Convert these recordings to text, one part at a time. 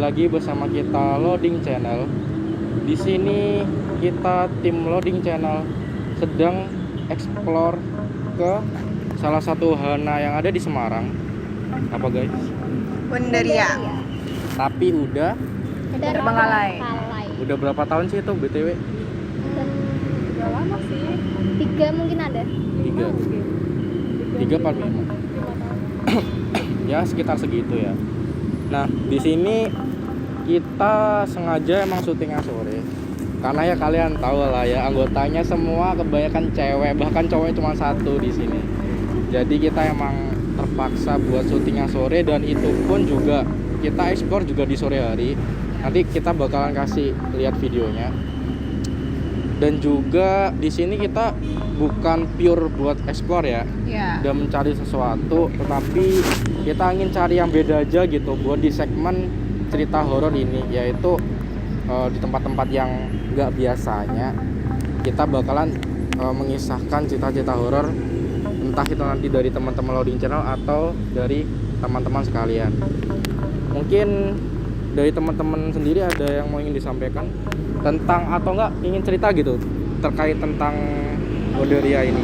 lagi bersama kita Loading Channel. Di sini kita tim Loading Channel sedang explore ke salah satu wahana yang ada di Semarang. Apa guys? Wonderia. Tapi udah Terbengkalai. Udah berapa tahun sih itu BTW? Udah lama sih. 3 mungkin ada. 3 apa 5? Ya sekitar segitu ya. Nah di sini kita sengaja emang syutingnya sore karena ya kalian tahu lah ya, anggotanya semua kebanyakan cewek, bahkan cowok cuma 1 di sini. Jadi kita emang terpaksa buat syutingnya sore, dan itu pun juga kita explore juga di sore hari. Nanti kita bakalan kasih lihat videonya. Dan juga di sini kita bukan pure buat explore ya, dan mencari sesuatu, tetapi kita ingin cari yang beda aja gitu buat di segmen cerita horor ini, yaitu di tempat-tempat yang nggak biasanya kita bakalan mengisahkan cerita-cerita horor, entah itu nanti dari teman-teman Loading Channel atau dari teman-teman sekalian. Mungkin dari teman-teman sendiri ada yang mau ingin disampaikan tentang, atau enggak ingin cerita gitu terkait tentang Wonderia ini?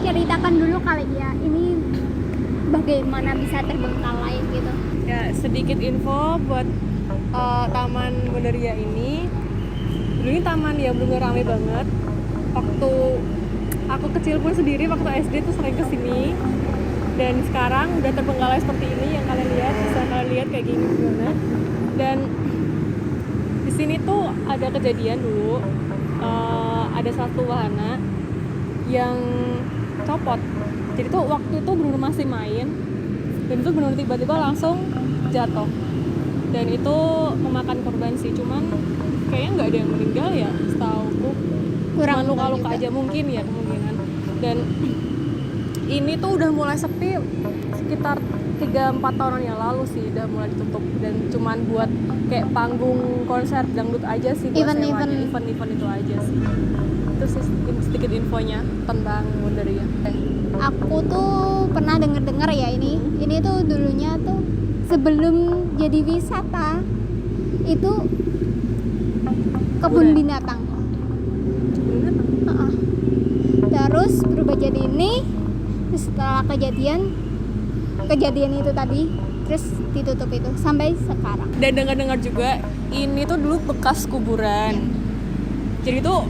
Ceritakan dulu kali ya, ini bagaimana bisa terbengkalai gitu. Ya, sedikit info buat Taman Wonderia ini. Dulu ini taman ya belum ramai banget. Waktu aku kecil pun sendiri waktu SD tuh sering kesini. Dan sekarang udah terbengkalai seperti ini yang kalian lihat, bisa kalian lihat kayak gini gimana. Dan di sini tuh ada kejadian dulu, ada satu wahana yang copot. Jadi tuh waktu itu benar masih main, dan itu benar tiba-tiba langsung jatuh. Dan itu memakan korban sih, cuman kayaknya nggak ada yang meninggal ya, setauku. Kurang luka-luka aja mungkin ya kemungkinan. Dan ini tuh udah mulai sepi sekitar 3-4 tahunan yang lalu sih, udah mulai ditutup, dan cuman buat kayak panggung konser dangdut aja sih, buat event itu aja sih. Itu sih sedikit infonya tentang Wonderia. Aku tuh pernah dengar ya, ini tuh dulunya tuh sebelum jadi wisata itu kebun binatang. Terus berubah jadi ini. Terus setelah kejadian itu tadi, terus ditutup itu sampai sekarang. Dan dengar-dengar juga ini tuh dulu bekas kuburan. Jadi tuh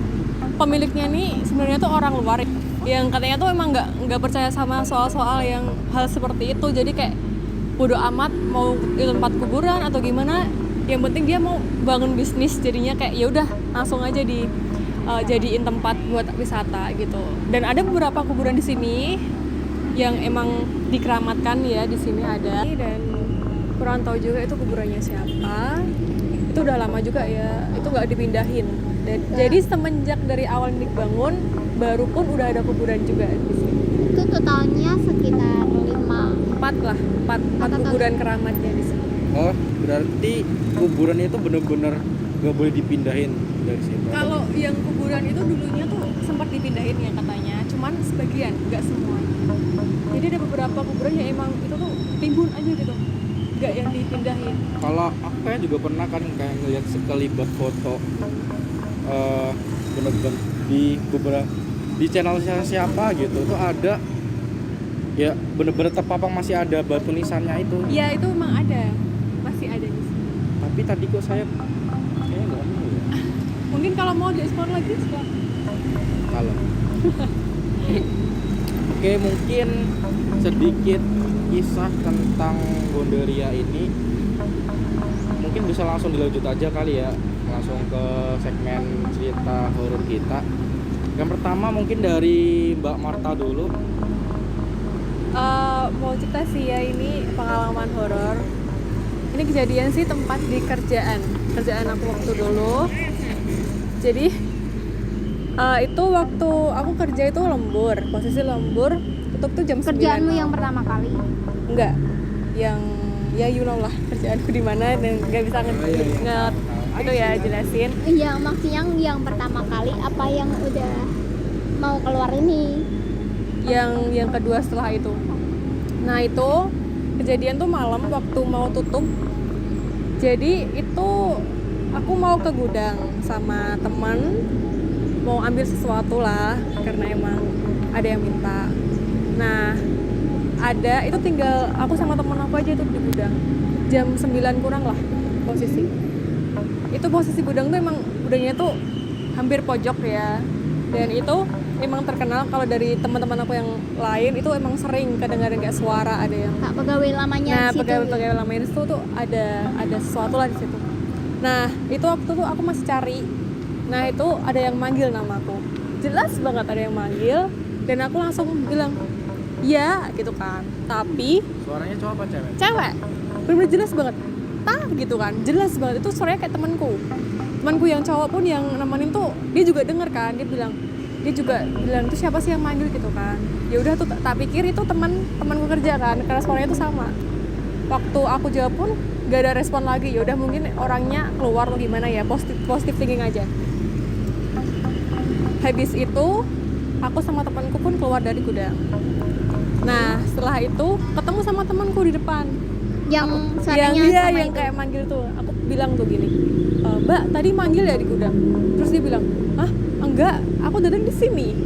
pemiliknya nih sebenarnya tuh orang luar yang katanya tuh emang nggak percaya sama soal-soal yang hal seperti itu. Jadi kayak bodo amat mau di tempat kuburan atau gimana, yang penting dia mau bangun bisnis, jadinya kayak ya udah langsung aja jadiin tempat buat wisata gitu. Dan ada beberapa kuburan di sini yang emang dikeramatkan ya, di sini ada. Dan kurang tahu juga itu kuburannya siapa. Itu udah lama juga ya, itu nggak dipindahin. Dan jadi semenjak dari awal dibangun, baru pun udah ada kuburan juga di sini. Itu totalnya sekitar 4 kuburan keramatnya di sini. Oh, berarti kuburan itu bener-bener gak boleh dipindahin dari situ? Kalau yang kuburan itu dulunya tuh sempat dipindahin ya katanya, cuman sebagian, nggak semuanya. Jadi ada beberapa kuburan yang emang itu tuh timbun aja gitu, nggak yang dipindahin. Kalau aku kayak juga pernah kan kayak ngeliat sekelibat foto bener-bener di beberapa di channel siapa gitu tuh ada ya, bener-bener terpapang masih ada batu nisannya itu. Ya itu emang ada, masih ada di sini. Tapi tadi kok saya kayaknya nggak mau ya. Mungkin kalau mau dieksplor lagi silakan. Kalau oke, mungkin sedikit kisah tentang Wonderia ini mungkin bisa langsung dilanjut aja kali ya, langsung ke segmen cerita horor kita. Yang pertama mungkin dari Mbak Marta dulu. Mau cerita sih ya, ini pengalaman horor. Ini kejadian sih tempat di kerjaan aku waktu dulu. Jadi itu waktu aku kerja itu lembur, posisi lembur, tutup tuh jam 9. Kerjaanmu yang pertama kali? Enggak, yang ya you know lah kerjaanku di mana, dan nggak bisa itu ya jelasin. Iya, maksudnya yang pertama kali apa yang udah mau keluar ini? Yang kedua setelah itu. Nah itu kejadian tuh malam waktu mau tutup, Jadi itu aku mau ke gudang sama teman, mau ambil sesuatu lah karena emang ada yang minta. Nah ada itu tinggal aku sama teman aku aja itu di gudang. Jam 9 kurang lah posisi. Itu posisi gudang tuh emang gudangnya tuh hampir pojok ya. Dan itu emang terkenal kalau dari teman-teman aku yang lain itu emang sering kadang-kadang kayak suara ada yang Kak, pegawai lamanya nah di situ. pegawai lamanya itu tuh ada sesuatu lah di situ. Nah itu waktu tuh aku masih cari. Nah itu ada yang manggil namaku, jelas banget ada yang manggil dan aku langsung bilang iya gitu kan. Tapi Suaranya cowok apa cewek? cewek bener-bener jelas banget gitu kan, jelas banget itu suaranya kayak temanku yang cowok pun yang nemenin tuh dia juga denger kan, dia juga bilang itu siapa sih yang manggil gitu kan. Ya udah tuh tak pikir itu temanku kerja kan karena suaranya tuh sama. Waktu aku jawab pun gak ada respon lagi. Ya udah mungkin orangnya keluar atau gimana ya, positif thinking aja. Habis itu aku sama temanku pun keluar dari gudang. Nah setelah itu ketemu sama temanku di depan Yang yang suaranya dia sama yang itu. kayak manggil tuh. Aku bilang tuh gini, Mbak tadi manggil ya di gudang. Terus dia bilang, hah enggak, aku datang di sini.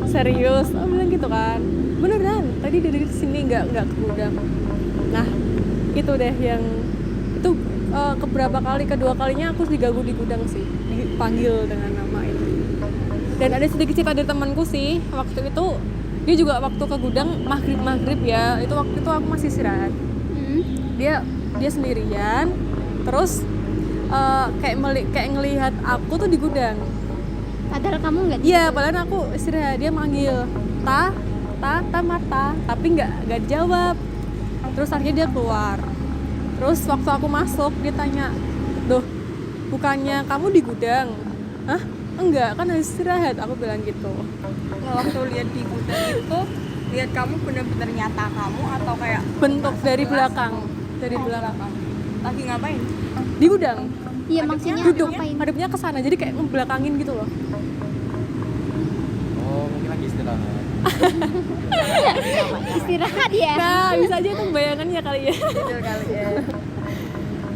Serius, aku bilang gitu kan. Beneran, tadi dari sini nggak ke gudang. Nah itu deh yang itu keberapa kali, kedua kalinya aku diganggu di gudang sih, dipanggil dengan nama itu. Dan ada sedikit cerita dari temanku sih, waktu itu dia juga waktu ke gudang maghrib ya, itu waktu itu aku masih istirahat. Dia sendirian, terus kayak ngelihat aku tuh di gudang. Padahal kamu nggak. Iya, padahal aku istirahat, dia manggil Marta, tapi nggak dijawab. Terus akhirnya dia keluar. Terus waktu aku masuk dia tanya, "Duh, bukannya kamu di gudang?" "Hah? Enggak, kan harus istirahat," aku bilang gitu. Waktu lihat di gudang itu, lihat kamu bener-bener nyata kamu atau kayak Bentuk dari sekilas? belakang, dari belakang. Lagi ngapain? Di gudang. Iya maksudnya Duduk, ngapain? hadapnya ke sana. Jadi kayak ngebelakangin gitu loh. Oh mungkin lagi istirahat. Istirahat ya. Nah, bisa aja itu bayangannya kali ya. Betul kali ya.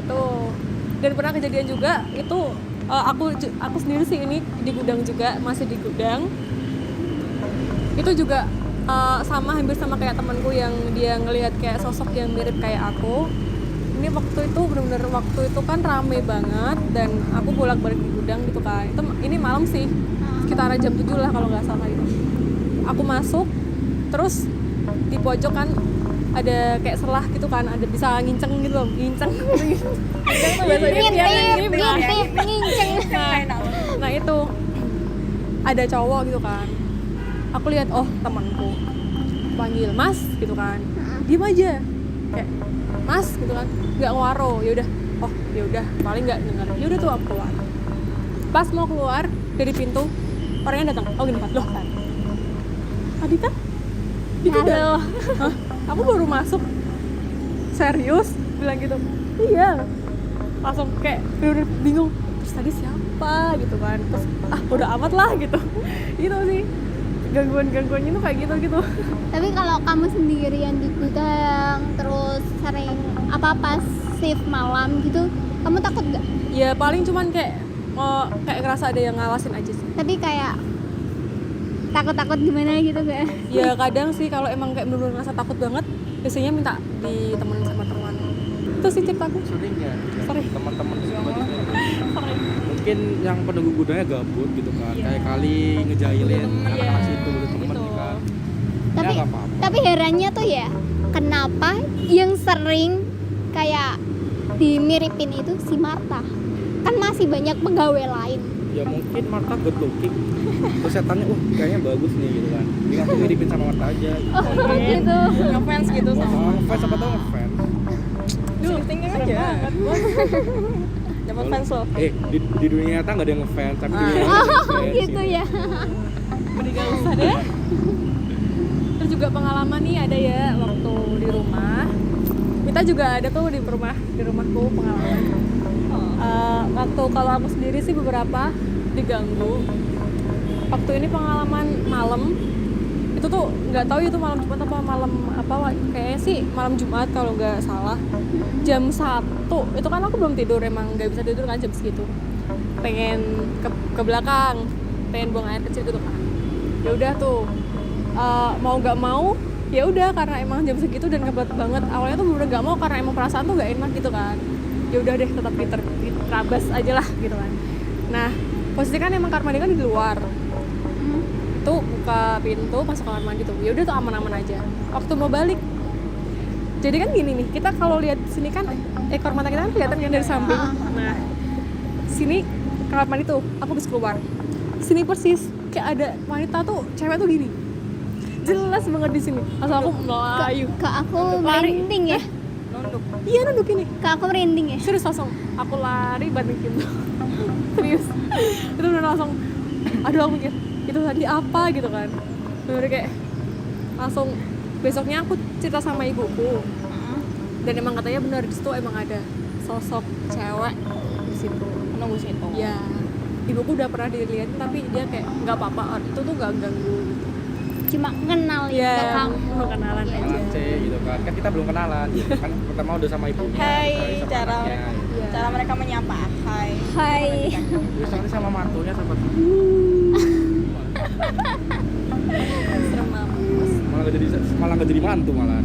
Tuh. Dan pernah kejadian juga itu aku sendiri sih ini di gudang juga, masih di gudang. Itu juga hampir sama kayak temanku yang dia ngelihat kayak sosok yang mirip kayak aku. Ini waktu itu benar-benar waktu itu kan rame banget dan aku bolak-balik di gudang gitu kan. Ini malam sih, sekitar jam 7 lah kalau nggak salah itu. Aku masuk, terus di pojok kan ada kayak selah gitu kan, ada bisa nginceng gitu loh, nginceng tuh bahasa Ngintip, nginceng. Nah itu ada cowok gitu kan, aku lihat oh temanku, panggil Mas gitu kan, diem aja kayak Mas gitu kan, nggak ngwaro. Ya udah paling nggak dengar. Ya udah tuh aku keluar. Pas mau keluar dari pintu orangnya datang, oh gini Mas, loh Adita di gudang. Hah? Aku baru masuk. Serius? Bilang gitu. Iya. Langsung kayak bener-bener bingung. Terus tadi siapa gitu kan. Terus udah amat lah gitu. Gitu sih. Gangguan-gangguannya tuh kayak gitu-gitu. Tapi kalau kamu sendirian di gudang terus sering apa-apa shift malam gitu, kamu takut gak? Ya paling cuman kayak ngerasa ada yang ngawasin aja sih. Tapi kayak takut-takut gimana gitu gak? Ya kadang sih kalau emang kayak bener-bener ngerasa takut banget, biasanya minta ditemenin sama teman. Itu sih ceritaku. Sering ya? Sering. Teman-teman semua Sering. mungkin yang penunggu gudangnya gabut gitu kan, kayak kali ngejailin anak-anak situ udah temen Gitu. nih kan. Tapi Ya nggak apa-apa. tapi herannya tuh ya, kenapa yang sering kayak dimiripin itu si Marta? Kan masih banyak pegawai lain. Ya mungkin Marta good looking, terus setannya kayaknya bagus nih gitu kan, jadi aku miripin sama Marta aja gitu. Oh gitu. Ngefans gitu sama. Ngefans, siapa tau ngefans. Tinggi aja. Dapat fans loh. Di dunia nyata nggak ada yang ngefans, tapi di dunia nyata Oh ngefans, gitu ya. Mending gak usah deh. Terus juga pengalaman nih ada ya waktu di rumah. Kita juga ada tuh di rumahku pengalaman. Waktu kalau aku sendiri sih beberapa diganggu. Waktu ini pengalaman malam itu tuh nggak tahu itu malam Jumat apa malam apa, kayaknya sih malam Jumat kalau nggak salah, jam 1 itu kan aku belum tidur, emang nggak bisa tidur kan jam segitu, pengen ke belakang, pengen buang air kecil gitu kan. Ya udah tuh mau nggak mau ya udah, karena emang jam segitu dan kebelet banget. Awalnya tuh bener nggak mau karena emang perasaan tuh nggak enak gitu kan. Ya udah deh, tetap diterabas aja lah gitu kan. Nah posisi kan emang kamar mandi kan di luar, tuh buka pintu masuk kamar mandi tuh, ya udah tuh aman-aman aja. Waktu mau balik, jadi kan gini nih, kita kalau lihat sini kan ekor mata kita kan kelihatan yang dari samping. Nah sini kamar mandi tuh, aku bisa keluar. Sini persis kayak ada wanita tuh, cewek tuh gini, jelas banget di sini. Langsung aku melayu. Ke aku Lari. merinding ya. Nunduk. Iya nunduk ini. Ke aku merinding ya. Serius langsung aku lari banting pintu. Serius. Itu udah langsung, aduh aku mikir itu tadi apa gitu kan. Bener kayak langsung besoknya aku cerita sama ibuku. Dan emang katanya benar di situ emang ada sosok cewek di situ. Nunggu situ. Ya, ibuku udah pernah dilihatin tapi dia kayak nggak apa-apa, itu tuh nggak ganggu gitu. Cuma kenal ya ke kamu. mau kenalan aja. kenalan C gitu kan kita belum kenalan kan pertama udah sama ibunya Hai, sama cara anaknya. Iya. cara mereka menyapa. Hai. Hai. Terus nanti sama mantunya sempat Serem mampus. malah nggak jadi mantu malah